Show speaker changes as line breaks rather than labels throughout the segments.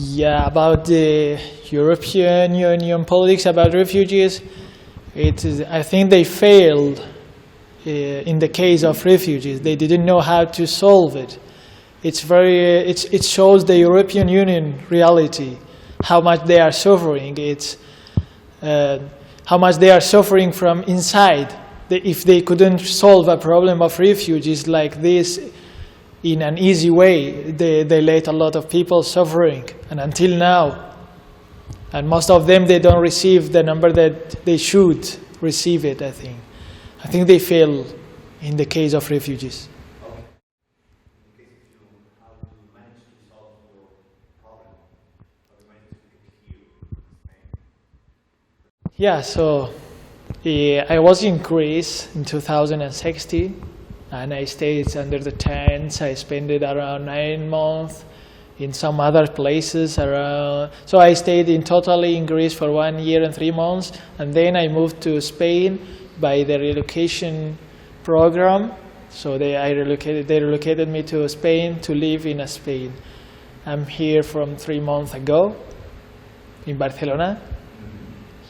Yeah, about the European Union politics about refugees, I think they failed in the case of refugees. They didn't know how to solve it. It shows the European Union reality, how much they are suffering. How much they are suffering from inside. If they couldn't solve a problem of refugees like this in an easy way, they let a lot of people suffering, and until now. And most of them, they don't receive the number that they should receive it, I think. I think they fail in the case of refugees. Yeah, so I was in Greece in 2016, and I stayed under the tents. I spent it around 9 months in some other places around. So I stayed totally in Greece for 1 year and 3 months, and then I moved to Spain by the relocation program. So they relocated me to Spain to live in Spain. I'm here from 3 months ago in Barcelona.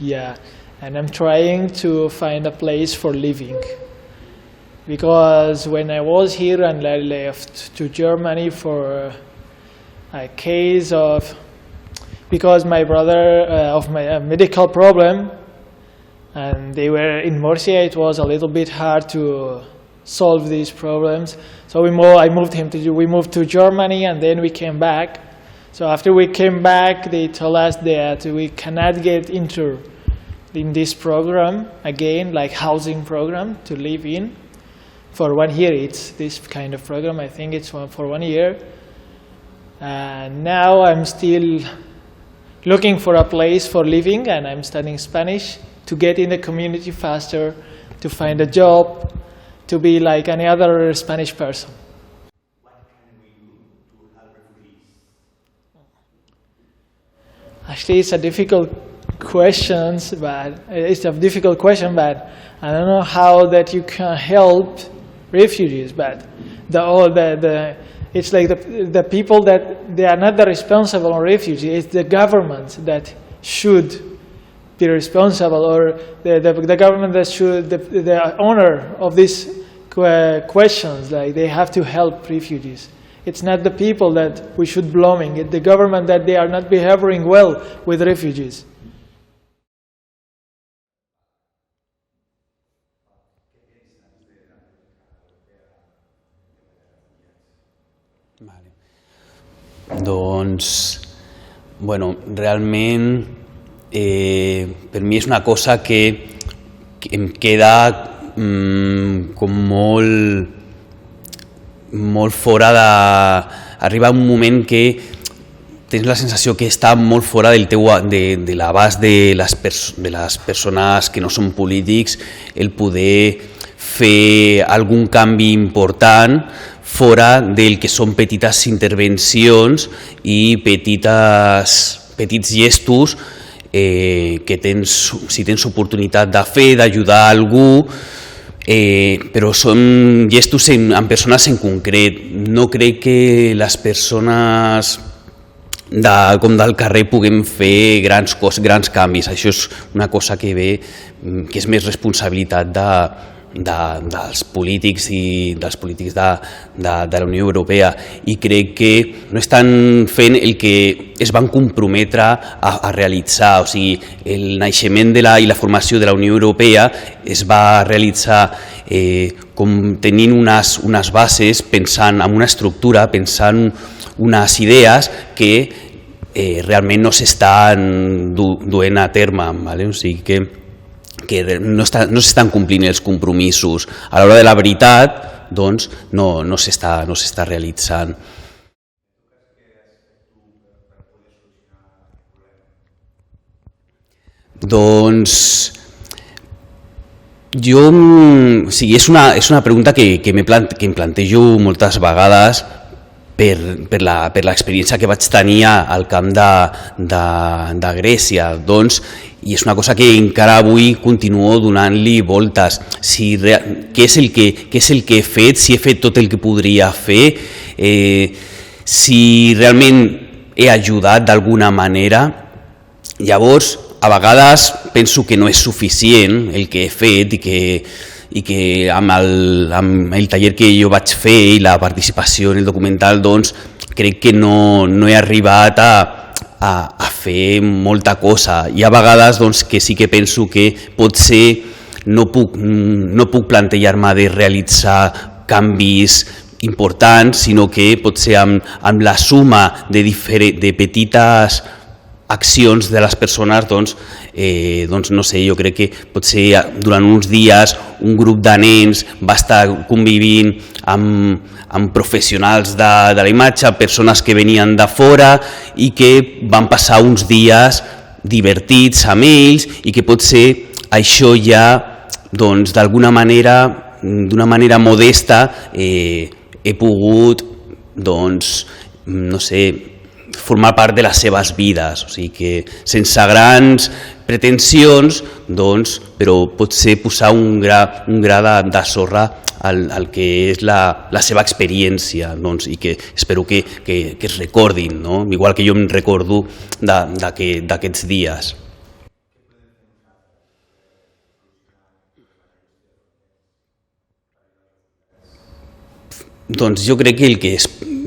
Yeah, and I'm trying to find a place for living. Because when I was here and I left to Germany for a case of, because my brother of my medical problem, and they were in Murcia, it was a little bit hard to solve these problems. So we moved to Germany, and then we came back. So after we came back, they told us that we cannot get into in this program again, like housing program to live in. For 1 year, it's this kind of program. I think it's for 1 year. And now I'm still looking for a place for living, and I'm studying Spanish to get in the community faster, to find a job, to be like any other Spanish person.
What can we do to help refugees?
Actually, it's a difficult question, but I don't know how that you can help refugees. But it's like the people that they are not the responsible of refugees. It's the government that should be responsible, or the government that should the owner of these questions. Like they have to help refugees. It's not the people that we should blaming. It's the government that they are not behaving well with refugees.
Doncs, bueno, realment per mi és una cosa que em queda com molt fora de... Arriba un moment que tens la sensació que està molt fora de l'abast de les persones que no són polítics el poder fer algun canvi important fora del que són petites intervencions i petits gestos que si tens oportunitat de fer, d'ajudar algú, però són gestos en persones en concret. No crec que les persones com del carrer puguem fer grans canvis. Això és una cosa que és més responsabilitat dels polítics i dels polítics de la Unió Europea, i crec que no estan fent el que es van comprometre a realitzar. O sigui, el naixement i la formació de la Unió Europea es va realitzar com tenint unes bases, pensant en una estructura, pensant unes idees que realment no s'estan duent a terme. O sigui que no s'estan complint els compromisos. A l'hora de la veritat, doncs, no s'està realitzant. Doncs, és una pregunta que em plantejo moltes vegades per l'experiència que vaig tenir al camp de Grècia. Doncs, i és una cosa que encara avui continuo donant-li voltes. Què és el que he fet, si he fet tot el que podria fer, si realment he ajudat d'alguna manera. Llavors, a vegades penso que no és suficient el que he fet i que amb el taller que jo vaig fer i la participació en el documental, doncs, crec que no he arribat a fer molta cosa. Hi ha vegades doncs, que sí que penso que potser no puc plantejar-me de realitzar canvis importants, sinó que potser amb la suma de petites accions de les persones, doncs no sé, jo crec que potser durant uns dies un grup de nens va estar convivint amb professionals de la imatge, persones que venien de fora i que van passar uns dies divertits amb ells i que potser això ja, doncs, d'alguna manera, d'una manera modesta, he pogut, doncs, no sé, formar part de les seves vides, o sigui que sense grans pretensions, doncs, però potser posar un gra de sorra al que és la seva experiència, doncs, i que espero que es recordin, no? Igual que jo em recordo d'aquests dies. Doncs jo crec que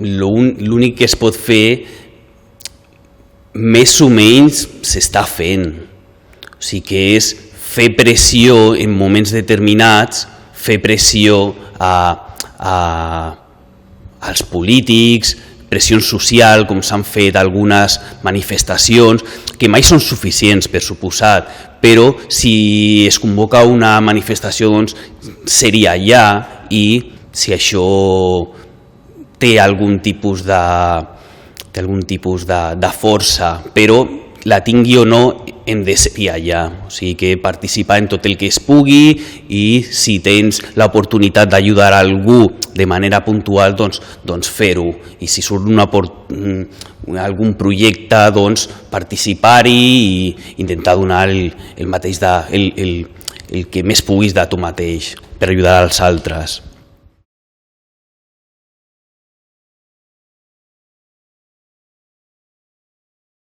l'únic que es pot fer més o menys s'està fent. O sigui que és fer pressió en moments determinats, fer pressió als polítics, pressió social, com s'han fet algunes manifestacions, que mai són suficients, per suposat, però si es convoca una manifestació, doncs seria ja, i si això té algun tipus de força, però la tingui o no, hem de ser allà. O sigui que participar en tot el que es pugui i si tens l'oportunitat d'ajudar a algú de manera puntual, doncs fer-ho. I si surt algun projecte, doncs participar-hi i intentar donar el que més puguis de tu mateix per ajudar als altres.